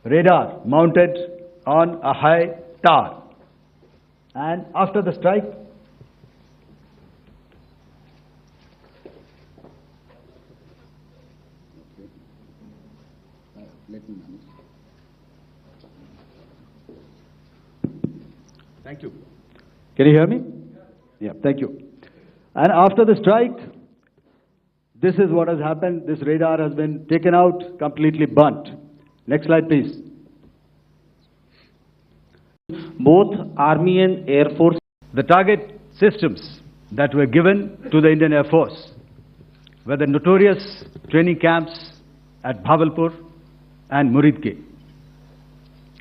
radar mounted on a high tower. And after the strike, thank you. Can you hear me? Yeah, thank you. And after the strike, this is what has happened. This radar has been taken out, completely burnt. Next slide, please. Both Army and Air Force. The target systems that were given to the Indian Air Force were the notorious training camps at Bahawalpur and Muridke.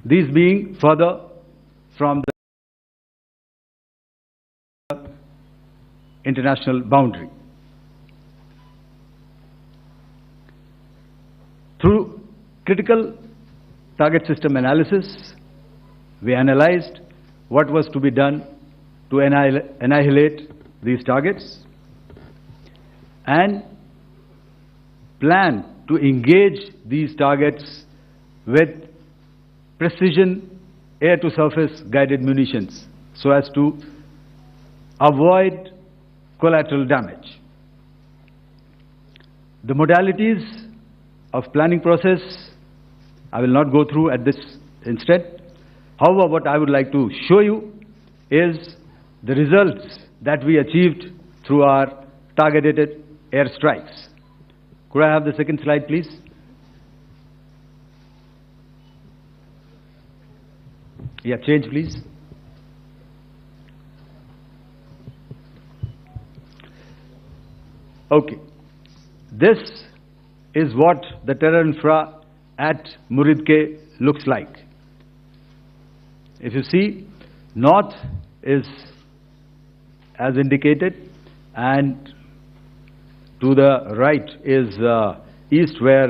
These being further from the international boundary. Through critical target system analysis, we analyzed what was to be done to annihilate these targets and plan to engage these targets with precision air-to-surface guided munitions so as to avoid collateral damage. The modalities of planning process I will not go through at this instant. However, what I would like to show you is the results that we achieved through our targeted airstrikes. Could I have the second slide, please? Yeah, change, please. Okay. This is what the terror infra at Muridke looks like. If you see, north is as indicated, and to the right is east, where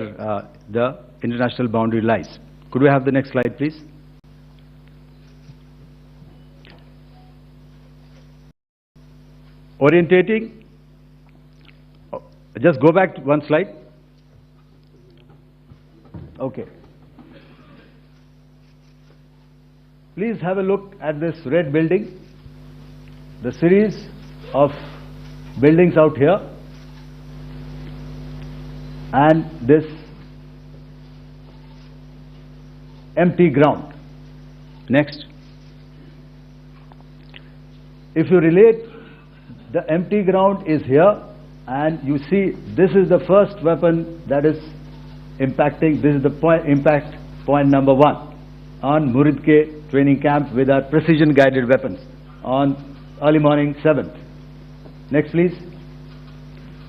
the international boundary lies. Could we have the next slide, please? Orientating. Just go back to one slide. Okay. Please have a look at this red building. The series of buildings out here and this empty ground. Next. If you relate, the empty ground is here, and you see this is the first weapon that is impacting. This is the impact point number 1 on Muridke training camp with our precision guided weapons on early morning 7th. Next, please.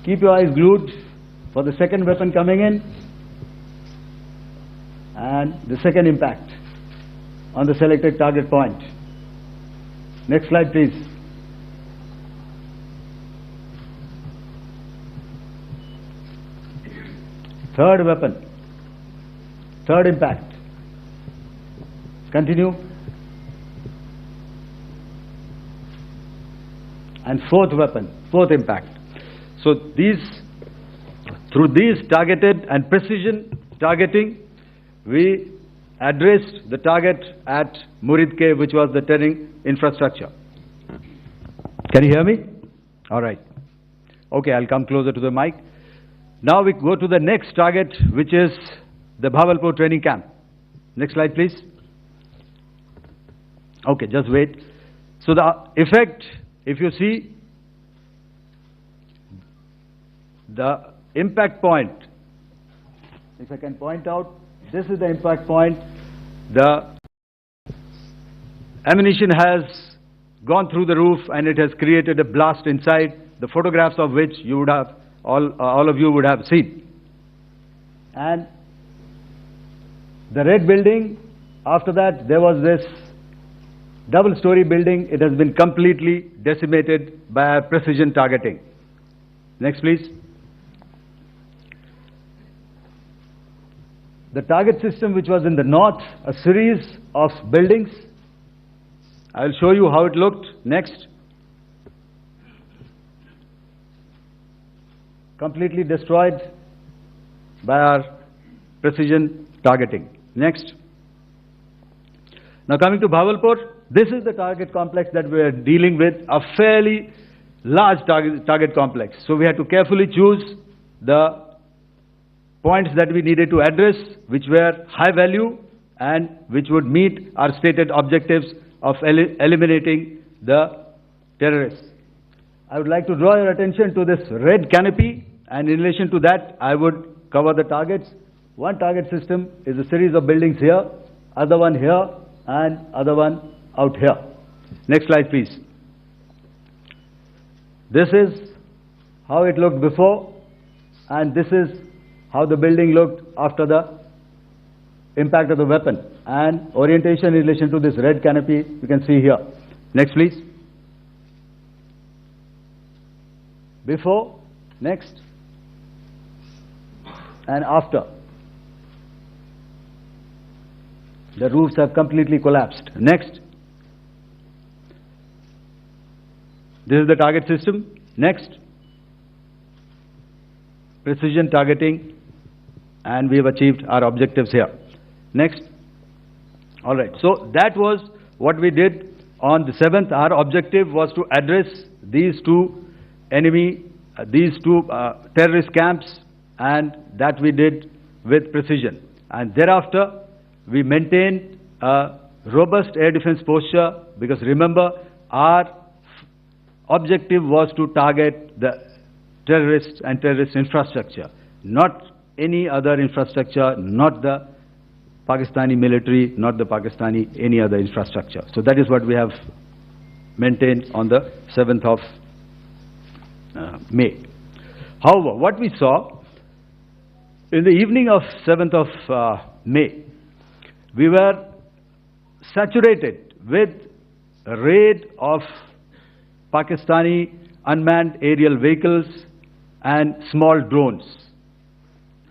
Keep your eyes glued for the second weapon coming in and the second impact on the selected target point. Next slide, please. Third weapon, third impact. Continue. And fourth weapon, fourth impact. So through these targeted and precision targeting, we addressed the target at Muridke, which was the terrain infrastructure. Can you hear me? All right. Okay, I'll come closer to the mic. Now we go to the next target, which is the Bahawalpur training camp. Next slide, please. Okay, just wait. So the effect, if you see, the impact point, if I can point out, this is the impact point. The ammunition has gone through the roof and it has created a blast inside, the photographs of which you would have, all of you would have seen. And the red building, after that there was this double-story building. It has been completely decimated by our precision targeting. Next, please. The target system, which was in the north, a series of buildings. I will show you how it looked. Next. Completely destroyed by our precision targeting. Next. Now coming to Bahawalpur, this is the target complex that we are dealing with, a fairly large target complex. So we had to carefully choose the points that we needed to address, which were high value and which would meet our stated objectives of eliminating the terrorists. I would like to draw your attention to this red canopy, and in relation to that, I would cover the targets. One target system is a series of buildings here, other one here, and other one out here. Next slide, please. This is how it looked before, and this is how the building looked after the impact of the weapon. And orientation in relation to this red canopy, you can see here. Next, please. Before, next, and after. The roofs have completely collapsed. Next. This is the target system. Next. Precision targeting, and we have achieved our objectives here. Next. All right. So that was what we did on the 7th. Our objective was to address these two terrorist camps, and that we did with precision. And thereafter, we maintained a robust air defense posture, because remember, our objective was to target the terrorists and terrorist infrastructure, not any other infrastructure, not the Pakistani military, not the Pakistani any other infrastructure. So that is what we have maintained on the 7th of May. However, what we saw in the evening of 7th of May, we were saturated with a raid of Pakistani unmanned aerial vehicles and small drones.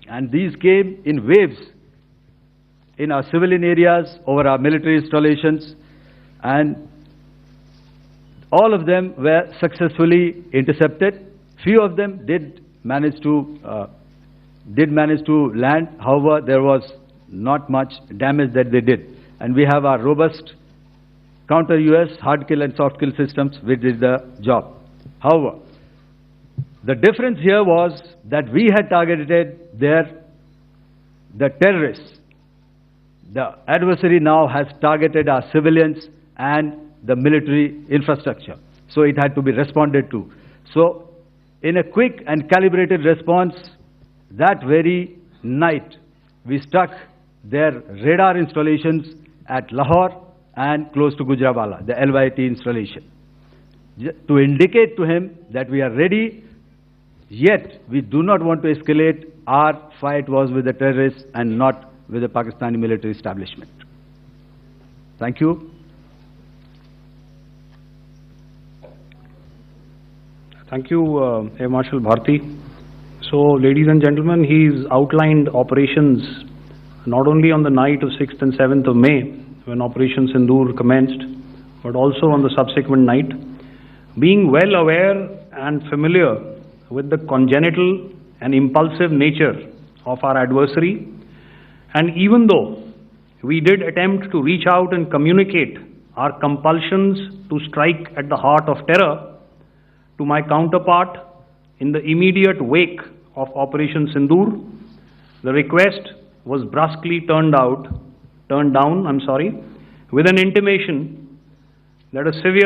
And these came in waves in our civilian areas, over our military installations, and all of them were successfully intercepted. Few of them did manage to land. However, there was not much damage that they did. And we have our robust counter-US hard kill and soft kill systems which did the job. However, the difference here was that we had targeted the terrorists. The adversary now has targeted our civilians and the military infrastructure. So it had to be responded to. So in a quick and calibrated response, that very night, we struck their radar installations at Lahore and close to Gujranwala, the LYT installation, to indicate to him that we are ready, yet we do not want to escalate. Our fight was with the terrorists and not with the Pakistani military establishment. Thank you. Thank you, Air Marshal Bharti. So, ladies and gentlemen, he's outlined operations not only on the night of 6th and 7th of May, when Operation SINDOOR commenced, but also on the subsequent night. Being well aware and familiar with the congenital and impulsive nature of our adversary, and even though we did attempt to reach out and communicate our compulsions to strike at the heart of terror to my counterpart in the immediate wake of Operation SINDOOR, the request was brusquely turned down, with an intimation that a severe